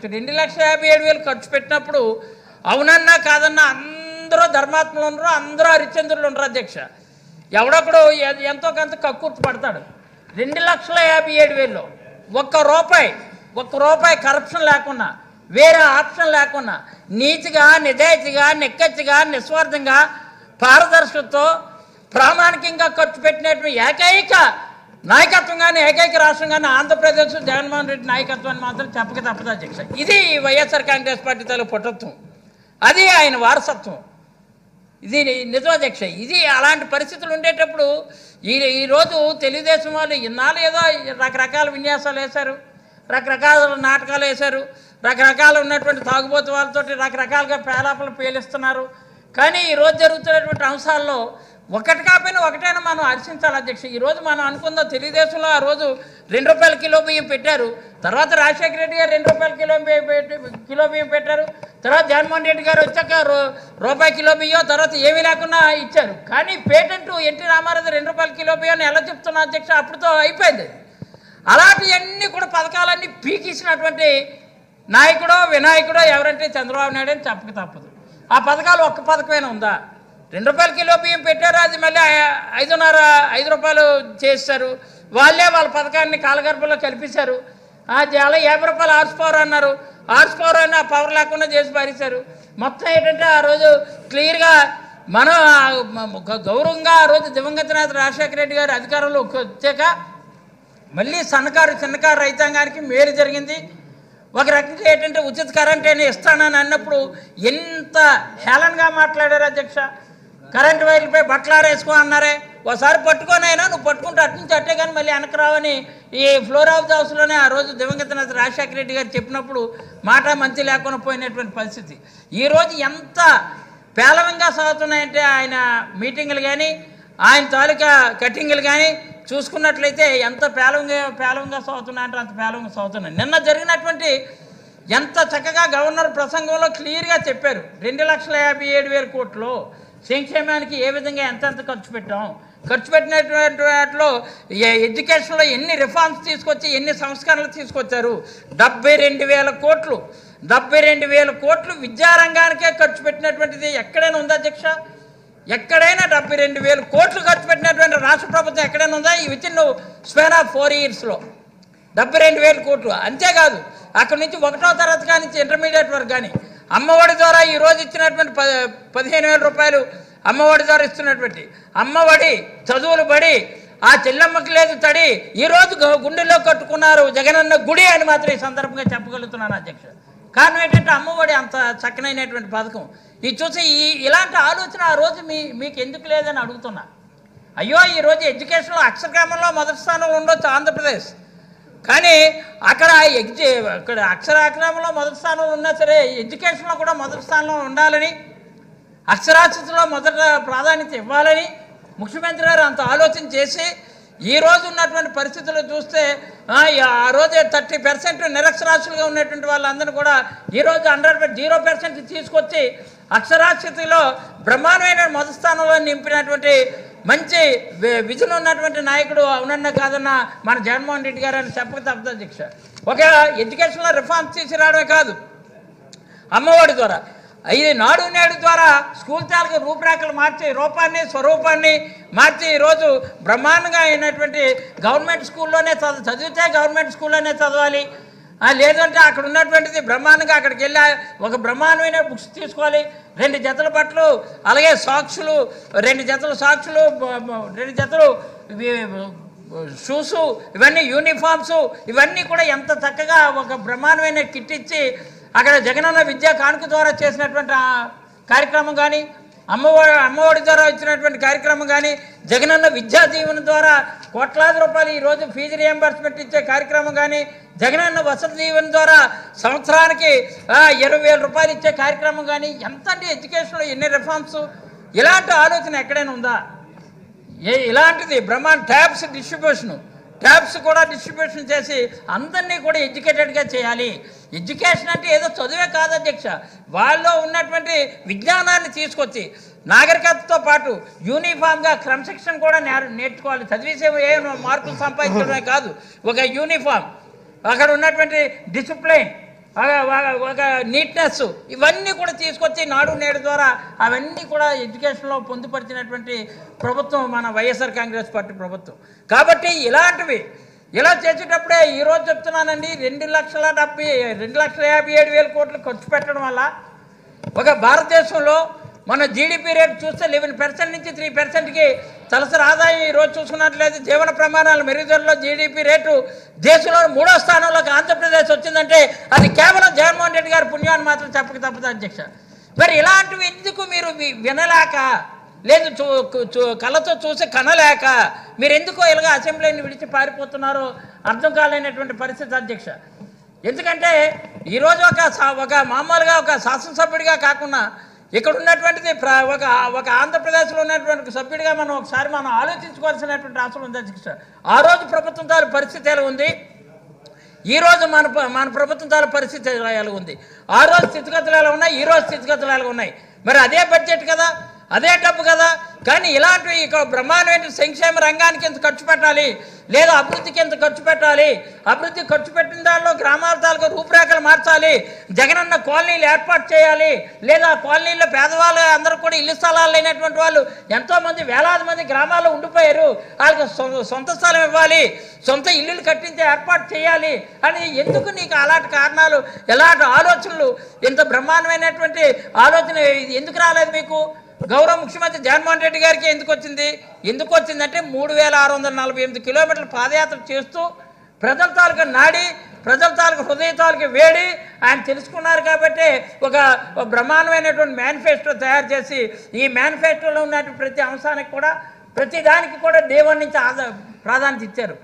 2,57,000 ఖర్చు పెట్టినప్పుడు అవునన్నా కాదన్నా అందరూ ధర్మాత్మలు ఉండరు, అందరూ హరిశ్చంద్రులు ఉండరు అధ్యక్ష. ఎవడొకడు ఎంతో కొంత కక్కుర్తి పడతాడు. 2,57,000లో ఒక్క రూపాయి కరప్షన్ లేకుండా, వేరే ఆప్షన్ లేకుండా, నీతిగా, నిజాయితీగా, నిక్కచ్చిగా, నిస్వార్థంగా, పారదర్శకతతో, ప్రామాణికంగా ఖర్చు పెట్టినటువంటి ఏకైక నాయకత్వం కానీ, ఏకైక రాష్ట్రం కానీ ఆంధ్రప్రదేశ్ జగన్మోహన్ రెడ్డి నాయకత్వాన్ని మాత్రం చెప్పక తప్పదు అధ్యక్ష. ఇది వైఎస్ఆర్ కాంగ్రెస్ పార్టీ తాలూకు పుట్టత్వం, అది ఆయన వారసత్వం. ఇది నిజం అధ్యక్ష. ఇది అలాంటి పరిస్థితులు ఉండేటప్పుడు ఈరోజు తెలుగుదేశం వాళ్ళు ఇన్నాళ్ళు ఏదో రకరకాల విన్యాసాలు వేశారు, రకరకాల నాటకాలు వేశారు, రకరకాల ఉన్నటువంటి తాగుబోతు వాళ్ళతో రకరకాలుగా పేలాపలు పేలిస్తున్నారు. కానీ ఈరోజు జరుగుతున్నటువంటి అంశాల్లో ఒకటి కాకపోయినా ఒకటైనా మనం హర్షించాలి అధ్యక్ష. ఈరోజు మనం అనుకుందాం, తెలుగుదేశంలో ఆ రోజు ₹2 కిలో బియ్యం పెట్టారు, తర్వాత రాజశేఖర రెడ్డి గారు ₹2 కిలో బియ్యం పెట్టారు, తర్వాత జగన్మోహన్ రెడ్డి గారు వచ్చాక ₹1 కిలో బియ్యం, తర్వాత ఏమీ లేకుండా ఇచ్చారు. కానీ పేటెంట్ ఎన్టీ రామారావు ₹2 కిలో బియ్యాన్ని ఎలా చెప్తున్నా అధ్యక్ష, అప్పుడుతో అయిపోయింది. అలాంటివన్నీ కూడా పథకాలన్నీ పీకిసినటువంటి నాయకుడో వినాయకుడో ఎవరంటే చంద్రబాబు నాయుడు అని చెప్పక తప్పదు. ఆ పథకాలు ఒక్క పథకమైనా ఉందా? ₹2 కిలో బియ్యం పెట్టారు, అది మళ్ళీ ₹5 చేస్తారు. వాళ్ళే వాళ్ళ పథకాన్ని కాలగర్భంలో కల్పించారు. అది అలా ₹50 హార్స్ పవర్ అన్నారు, హార్స్ పవర్ అని ఆ పవర్ లేకుండా చేసి పారేశారు. మొత్తం ఏంటంటే ఆ రోజు క్లియర్గా మనం గౌరవంగా ఆ రోజు దివంగత నేత రాజశేఖర రెడ్డి గారు అధికారంలోకి వచ్చాక మళ్ళీ చిన్నకారు రైతాంగానికి మేలు జరిగింది. ఒక రకంగా ఏంటంటే ఉచిత కరెంట్ అని ఇస్తానని అన్నప్పుడు ఎంత హేళనగా మాట్లాడారు అధ్యక్ష. కరెంటు వైర్లపై బట్టలారేసుకో అన్నారే, ఒకసారి పట్టుకొనైనా నువ్వు పట్టుకుంటే అటు నుంచి అట్టే కానీ మళ్ళీ వెనక రావని ఈ ఫ్లోర్ ఆఫ్ ద హౌస్లోనే ఆ రోజు దివంగత నేత రాజశేఖర రెడ్డి గారు చెప్పినప్పుడు మాట మంచి లేకుండా పోయినటువంటి పరిస్థితి. ఈరోజు ఎంత పేలవంగా సాగుతున్నాయంటే ఆయన మీటింగులు కానీ, ఆయన తాలూకా కటింగులు కానీ చూసుకున్నట్లయితే ఎంత పేలవంగా సాగుతున్నాయంటే అంత పేలవంగా సాగుతున్నాయి. నిన్న జరిగినటువంటి ఎంత చక్కగా గవర్నర్ ప్రసంగంలో క్లియర్గా చెప్పారు. 2,57,000 కోట్లు సంక్షేమానికి ఏ విధంగా ఎంతెంత ఖర్చు పెట్టాం, ఖర్చు పెట్టినటువంటి వాటిలో ఎడ్యుకేషన్లో ఎన్ని రిఫార్మ్స్ తీసుకొచ్చి ఎన్ని సంస్కరణలు తీసుకొచ్చారు. 72,000 కోట్లు విద్యారంగానికే ఖర్చు పెట్టినటువంటిది ఎక్కడైనా ఉందా అధ్యక్ష? ఎక్కడైనా 72,000 కోట్లు ఖర్చు పెట్టినటువంటి రాష్ట్ర ప్రభుత్వం ఎక్కడైనా ఉందా? ఈ విత్ ఇన్ స్పాన్ ఆఫ్ 4 ఇయర్స్లో 72,000 కోట్లు. అంతేకాదు అక్కడి నుంచి 1వ తరగతి కానీ ఇంటర్మీడియట్ వరకు కానీ అమ్మఒడి ద్వారా ఈరోజు ఇచ్చినటువంటి ₹15,000 అమ్మఒడి ద్వారా ఇస్తున్నటువంటి అమ్మఒడి చదువులు బడి ఆ చెల్లమ్మకి లేదు తడి ఈరోజు గుండెల్లో కట్టుకున్నారు జగనన్న గుడి అని మాత్రం ఈ సందర్భంగా చెప్పగలుగుతున్నాను అధ్యక్ష. కారణం ఏంటంటే అమ్మఒడి అంత చక్కనైనటువంటి పథకం. ఇది చూసి ఇలాంటి ఆలోచన ఆ రోజు మీకు ఎందుకు లేదని అడుగుతున్నా. అయ్యో ఈరోజు ఎడ్యుకేషన్లో అక్షరక్రమంలో మొదటి స్థానంలో ఉండొచ్చు ఆంధ్రప్రదేశ్, కానీ అక్కడ అక్షరాక్రమంలో మొదటి స్థానంలో ఉన్నా సరే ఎడ్యుకేషన్లో కూడా మొదటి స్థానంలో ఉండాలని, అక్షరాస్యతలో మొదట ప్రాధాన్యత ఇవ్వాలని ముఖ్యమంత్రి గారు అంత ఆలోచన చేసి ఈరోజు ఉన్నటువంటి పరిస్థితులు చూస్తే ఆ రోజే 30% నిరక్షరాస్యులుగా ఉన్నటువంటి వాళ్ళందరూ కూడా ఈరోజు 0% తీసుకొచ్చి అక్షరాస్యతలో బ్రహ్మాండమైన మొదటి స్థానంలో నింపినటువంటి మంచి విజన్ ఉన్నటువంటి నాయకుడు అవునన్నా కాదన్నా మన జగన్మోహన్ రెడ్డి గారు అని చెప్పక తప్పదు అధ్యక్ష. ఒక ఎడ్యుకేషన్లో రిఫార్మ్స్ తీసుకురావడమే కాదు, అమ్మఒడి ద్వారా ఇది నాడు నేడు ద్వారా స్కూల్ తాలూకు రూపురేఖలు మార్చి స్వరూపాన్ని మార్చి ఈరోజు బ్రహ్మాండంగా అయినటువంటి గవర్నమెంట్ స్కూల్లోనే చదివితే గవర్నమెంట్ స్కూల్లోనే చదవాలి, లేదంటే అక్కడ ఉన్నటువంటిది బ్రహ్మాండంగా అక్కడికి వెళ్ళి ఒక బ్రహ్మాండమైన బుక్స్ తీసుకోవాలి, 2 జతల బట్టలు, అలాగే సాక్సులు, 2 జతలు సాక్సులు, 2 జతలు షూసు, ఇవన్నీ యూనిఫామ్స్, ఇవన్నీ కూడా ఎంత చక్కగా ఒక బ్రహ్మాండమైన కిట్ ఇచ్చి అక్కడ జగనన్న విద్యా కానుక ద్వారా చేసినటువంటి కార్యక్రమం కానీ, అమ్మఒడి ద్వారా ఇచ్చినటువంటి కార్యక్రమం కానీ, జగనన్న విద్యా దీవెన ద్వారా కోట్లాది రూపాయలు ఈరోజు ఫీజు రియంబర్స్మెంట్ ఇచ్చే కార్యక్రమం కానీ, జగనన్న వసతి దీవెన ద్వారా సంవత్సరానికి 20,000 ఇచ్చే కార్యక్రమం కానీ, ఎంత అంటే ఎడ్యుకేషన్లో ఎన్ని రిఫార్మ్స్. ఇలాంటి ఆలోచన ఎక్కడైనా ఉందా? ఇలాంటిది ట్యాబ్స్ కూడా డిస్ట్రిబ్యూషన్ చేసి అందరినీ కూడా ఎడ్యుకేటెడ్గా చేయాలి. ఎడ్యుకేషన్ అంటే ఏదో చదువే కాదు అధ్యక్ష, వాళ్ళలో ఉన్నటువంటి విజ్ఞానాన్ని తీసుకొచ్చి నాగరికతతో పాటు యూనిఫామ్గా క్రమశిక్షణ కూడా నేర్చుకోవాలి. చదివేసే ఏ మార్కులు సంపాదించడమే కాదు, ఒక యూనిఫామ్, అక్కడ ఉన్నటువంటి డిసిప్లైన్, ఒక నీట్నెస్ ఇవన్నీ కూడా తీసుకొచ్చి నాడు నేడు ద్వారా అవన్నీ కూడా ఎడ్యుకేషన్లో పొందుపరిచినటువంటి ప్రభుత్వం మన వైఎస్ఆర్ కాంగ్రెస్ పార్టీ ప్రభుత్వం. కాబట్టి ఇలాంటివి ఇలా చేసేటప్పుడే ఈరోజు చెప్తున్నానండి, 2,57,000 కోట్లు ఖర్చు పెట్టడం వల్ల ఒక భారతదేశంలో మన జీడిపి రేటు చూస్తే 11% నుంచి 3%కి తలసరి ఆదాయం ఈరోజు చూసుకున్నట్లయితే జీవన ప్రమాణాలు మెరుగుదలలో జీడిపి రేటు దేశంలో 3వ స్థానంలోకి ఆంధ్రప్రదేశ్ వచ్చిందంటే అది కేవలం జగన్మోహన్ రెడ్డి గారి పుణ్యాన్ని మాత్రం చెప్పక తప్పదు అధ్యక్ష. మరి ఇలాంటివి ఎందుకు మీరు వినలేక లేదు కళ్ళతో చూసి కనలేక మీరు ఎందుకో ఇలాగ అసెంబ్లీని విడిచి పారిపోతున్నారో అర్థం కాలేనటువంటి పరిస్థితి అధ్యక్ష. ఎందుకంటే ఈరోజు ఒక మామూలుగా ఒక శాసనసభ్యుడిగా కాకుండా ఇక్కడ ఉన్నటువంటిది ఒక ఆంధ్రప్రదేశ్లో ఉన్నటువంటి సభ్యుడిగా మనం ఒకసారి ఆలోచించుకోవాల్సినటువంటి అవసరం ఉంది అధ్యక్ష. ఆ రోజు ప్రభుత్వం తాలూ పరిస్థితి ఎలా ఉంది, ఈరోజు మన ప్రభుత్వం తాలూ పరిస్థితి ఎలా ఉంది, ఆ రోజు స్థితిగతులు ఎలా ఉన్నాయి, ఈ రోజు స్థితిగతులు ఎలా ఉన్నాయి. మరి అదే బడ్జెట్ కదా, అదే డబ్బు కదా, కానీ ఇలాంటివి ఇక్కడ బ్రహ్మాండమైన సంక్షేమ రంగానికి ఎంత ఖర్చు పెట్టాలి, లేదా అభివృద్ధికి ఎంత ఖర్చు పెట్టాలి, అభివృద్ధి ఖర్చు పెట్టిన దానిలో గ్రామాల తాలూకు రూపురేఖలు మార్చాలి, జగనన్న కాలనీలు ఏర్పాటు చేయాలి, లేదా కాలనీల్లో పేదవాళ్ళు అందరూ కూడా ఇల్లు స్థలాలు లేనటువంటి వాళ్ళు ఎంతోమంది వేలాది మంది గ్రామాల్లో ఉండిపోయారు, వాళ్ళకి సొంత స్థలం ఇవ్వాలి, సొంత ఇల్లులు కట్టించే ఏర్పాటు చేయాలి అని ఎందుకు నీకు అలాంటి కారణాలు ఎలాంటి ఆలోచనలు ఇంత బ్రహ్మాండమైనటువంటి ఆలోచన ఎందుకు రాలేదు మీకు? గౌరవ ముఖ్యమంత్రి జగన్మోహన్ రెడ్డి గారికి ఎందుకు వచ్చిందంటే 3,648 కిలోమీటర్ల పాదయాత్ర చేస్తూ ప్రజల తాలూకు నాడి, ప్రజల తాలూకు హృదయ తాలూకు వేడి ఆయన తెలుసుకున్నారు. కాబట్టి ఒక బ్రహ్మాండమైనటువంటి మేనిఫెస్టో తయారు చేసి ఈ మేనిఫెస్టోలో ఉన్నటువంటి ప్రతి అంశానికి కూడా ప్రతి దానికి కూడా డే 1 నుంచి ప్రాధాన్యత ఇచ్చారు.